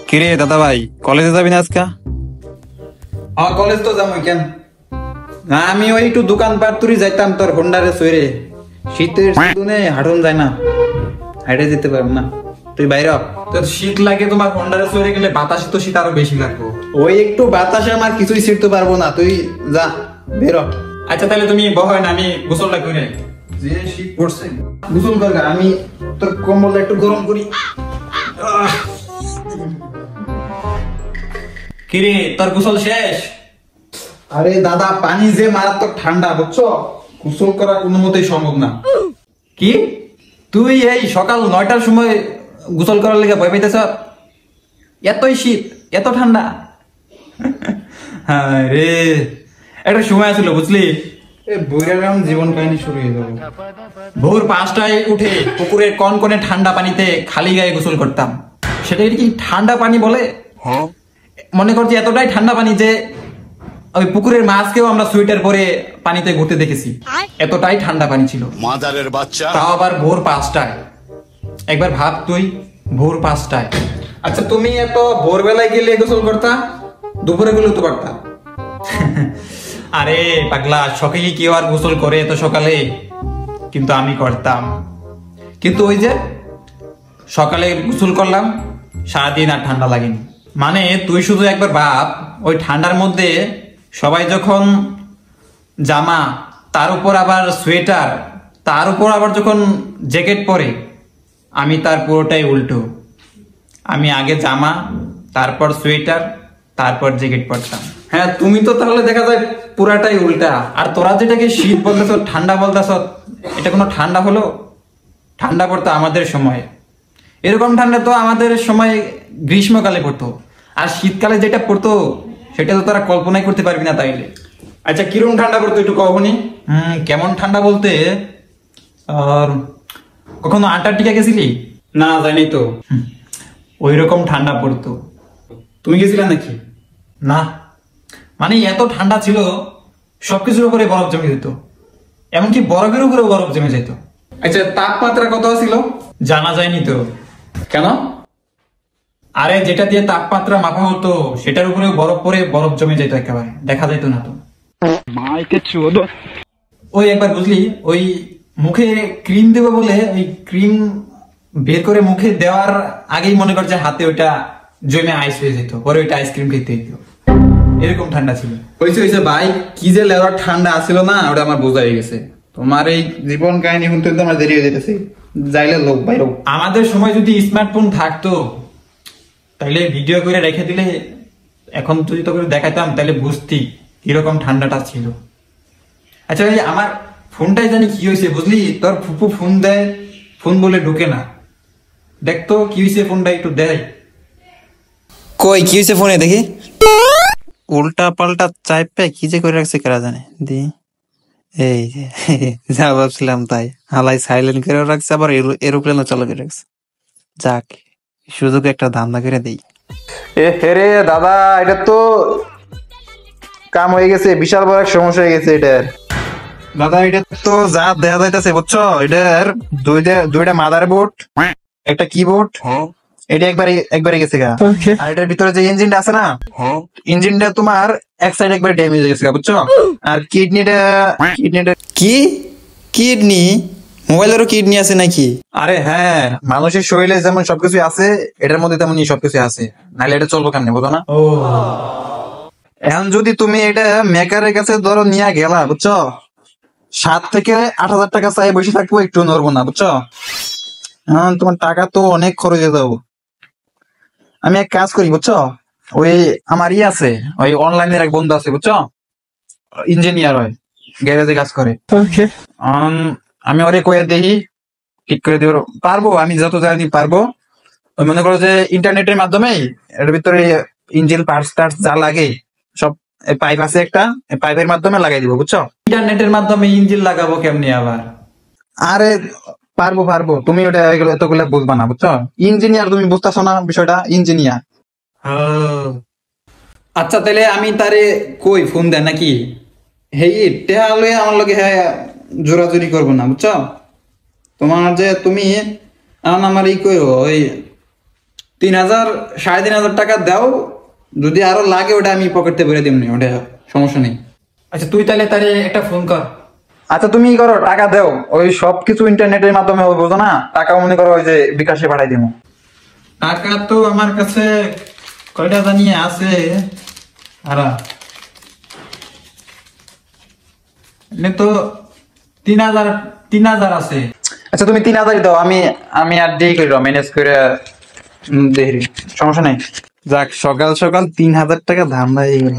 কিরে দাদা ভাই, কলেজে যাবি না আজকে? হ্যাঁ, কলেজ তো যাবো। কেন না, আমি ওই একটু দোকানপাট তুই যাইতাম তোর হোন্ডারে সইরে। শীতের সিজনে হাঁটন যায় না, হাইটে যেতে পারবো না। তুই বাইরে তোর শীত লাগে, তোমার হোন্ডারে সইরে গেলে বাতাসে তো শীত আরো বেশি লাগবে। ওই একটু বাতাসে আমার কিছুই ছিড়তে পারবো না, তুই যা বেরো। আচ্ছা তাহলে তুমি বহয় না, আমি গোসলটা করে। যে শীত পড়ছে গোসল কর, আমি তোর কম্বলটা একটু গরম করি। কিরে তোর গোসল শেষ? আরে দাদা, পানি যে মারাত্মক ঠান্ডা, বুঝছো? গোসল করা কোনো মতেই সম্ভব না। কি তুই এই সকাল 9টার সময় গোসল করার লেগে ভয় পাইতেছ? এতই শীত, এত ঠান্ডা? হ্যাঁ রে, একটা সময় আছিল বুঝলি, বৈরাগ্রাম জীবন কাহিনী শুরু হয়ে যাবে। ভোর 5টায় উঠে পুকুরের কনকনে ঠান্ডা পানিতে খালি গায়ে গোসল করতাম। সেটা কি ঠান্ডা পানি বলে? মনে করছি এতটাই ঠান্ডা পানি যে ওই পুকুরের মাছকেও আমরা সোয়েটার পরে পানিতে ঘুরতে দেখেছি, এতটাই ঠান্ডা পানি ছিল। মাদারের বাচ্চা, তাও আবার ভোর 5টায়। একবার ভাব তুই, ভোর 5টায়। আচ্ছা, তুমি এত ভোরবেলায় গেলে গোসল করতা, দুপুরে গেলেও তো পারতা। আরে পাগলা, শখে কি কেউ আর গোসল করে এত সকালে? কিন্তু আমি করতাম। কিন্তু ওই যে সকালে গোসল করলাম, সারাদিন আর ঠান্ডা লাগেনি। মানে তুই শুধু একবার ভাব, ওই ঠান্ডার মধ্যে সবাই যখন জামা, তার উপর আবার সোয়েটার, তার উপর আবার যখন জ্যাকেট পরে, আমি তার পুরোটাই উল্টো। আমি আগে জামা, তারপর সোয়েটার, তারপর জ্যাকেট পরতাম। হ্যাঁ, তুমি তো তাহলে দেখা যায় পুরাটাই উল্টা। আর তোরা যেটাকে শীত বলতেছ, ঠান্ডা বলতেছ, এটা কোনো ঠান্ডা হলো? ঠান্ডা পড়তো আমাদের সময়। এরকম ঠান্ডা তো আমাদের সময় গ্রীষ্মকালে পড়তো, আর শীতকালে যেটা পড়তো সেটা তো তোরা কল্পনাই করতে পারবি না। তাইলে আচ্ছা, কিরকম ঠান্ডা পড়তো একটু কখনই? কেমন ঠান্ডা বলতে, আর কখনো আন্টার্কটিকা গেছিলি? না, জানি তো। ওই রকম ঠান্ডা পড়তো। তুমি গেছিলে নাকি? না, মানে এত ঠান্ডা ছিল, সবকিছুর উপরে বরফ জমে যেত, এমনকি বরফের উপরেও বরফ জমে যেত। আচ্ছা, তাপমাত্রা কত ছিল জানা যায়নি তো। কেন? আরে যেটা দিয়ে তাপমাত্রা মাপা হতো সেটার উপরেও বরফ পরে বরফ জমে যেত, একেবারে দেখা যেত না তো। ওই একবার বুঝলি, ওই মুখে ক্রিম দেবো বলে ওই ক্রিম বের করে মুখে দেওয়ার আগেই মনে করছে হাতে ওইটা জমে আইস হয়ে যেত, পরে ওইটা আইসক্রিম খেতে হইত। এরকম ঠান্ডা ছিল। হয়েছে ভাই, কি যে লেওয়ার ঠান্ডা আসছিল না, ওটা আমার বোঝা হয়ে গেছে। তোমার এই জীবন কাহিনী শুনতে তো আমার দেরি হয়ে যেতেছে, যাইলে লোক বাইরেও। আমাদের সময় যদি স্মার্টফোন থাকতো তাহলে ভিডিও করে রেখে দিলে, এখন যদি তোকে দেখাতাম তাহলে বুঝতি কিরকম ঠান্ডাটা ছিল। আচ্ছা ভাই, আমার ফোনটাই জানি কি হয়েছে বুঝলি, তোর ফুপু ফোন দেয়, ফোন বলে ঢুকে না। দেখতো কি হয়েছে ফোনটা, একটু দেয়। কই কি হয়েছে ফোনে দেখি? উল্টা পাল্টা চাইপে কি যে করে রাখছে কেরা জানে। দি এই যে যা ভাবছিলাম তাই, হালাই সাইলেন্ট করে রাখছে, আবার এরোপ্লেনও চালু করে রাখছে। যাক, সুযোগ একটা ধান্দা করে দেই। রে দাদা, এটা তো কাম হয়ে গেছে, বিশাল বড় এক সমস্যা হয়ে গেছে এটার। দাদা এটা তো যা দেখা যাইতেছে বুঝছো, এটার দুইটা মাদার বোর্ড, একটা কিবোর্ড, এটা একবারে গেছে গা। আর এটার ভিতরে যে ইঞ্জিনটা আছে না, ইঞ্জিনটা তোমার এক সাইড একবার ড্যামেজ হয়ে গেছে গা, বুঝছো? আর কিডনিটা কি কিডনি, মোবাইলেরও কিডনি আছে নাকি? আরে হ্যাঁ, মানুষের শরীরে যেমন সবকিছু আছে, এটার মধ্যে তেমনই সবকিছু আছে, নাহলে এটা চলবো কেমনে বুঝো না? ও, এখন যদি তুমি এটা মেকারের কাছে ধরো নিয়ে গেলা, বুঝছো, 7 থেকে 8,000 টাকা চাই বসে থাকবো, একটু নড়বো না, বুঝছো? হ্যাঁ, তোমার টাকা তো অনেক খরচ হয়ে যাবো। আমি এক কাজ করি বুঝছো, ওই আমার আছে, ওই অনলাইনের এক বন্ধু আছে বুঝছো, ইঞ্জিনিয়ার হয়, গ্যারেজে কাজ করে। আমি ওরে কয়ে দেখি, ঠিক করে দিব পারবো, আমি যত জানি পারবো। ওই মনে করো যে ইন্টারনেটের মাধ্যমে এর ভিতরে ইঞ্জিন পার্টস টার্টস যা লাগে সব, পাইপ আছে একটা, পাইপের মাধ্যমে লাগাই দিব, বুঝছো? ইন্টারনেটের মাধ্যমে ইঞ্জিন লাগাবো কেমনি আবার? আরে পারবো, তুমি ওটা এতগুলো বুঝবা না, বুঝছো? ইঞ্জিনিয়ার, তুমি বুঝতেছো না বিষয়টা, ইঞ্জিনিয়ার। আচ্ছা, তাহলে আমি তারে কই ফোন দেয় নাকি? হেই টেহা লয়ে আমার লগে হ্যাঁ জোরাজুরি করবো না, বুঝছো? তোমার যে তুমি আমার ই করো, ওই 3,000 3,500 টাকা দাও, যদি আরো লাগে ওটা আমি পকেটে ভরে দিমনি, ওটা সমস্যা নেই। আচ্ছা তুই তাহলে তারে একটা ফোন কর। আচ্ছা তুমি কি করো, টাকা দাও, ওই সবকিছু ইন্টারনেটের মাধ্যমে হবে, বুঝো না? টাকা মনে করো ওই যে বিকাশে পাঠাই দিব। টাকা তো আমার কাছে কয়টা জানি আছে, হারা এমনি তো 3,000 আছে। আচ্ছা তুমি 3,000 দাও, আমি আমি আর দেরি করি, ম্যানেজ করে দেখি, সমস্যা নাই। যাক, সকাল সকাল 3,000 টাকা ধান্দা হয়ে গেল।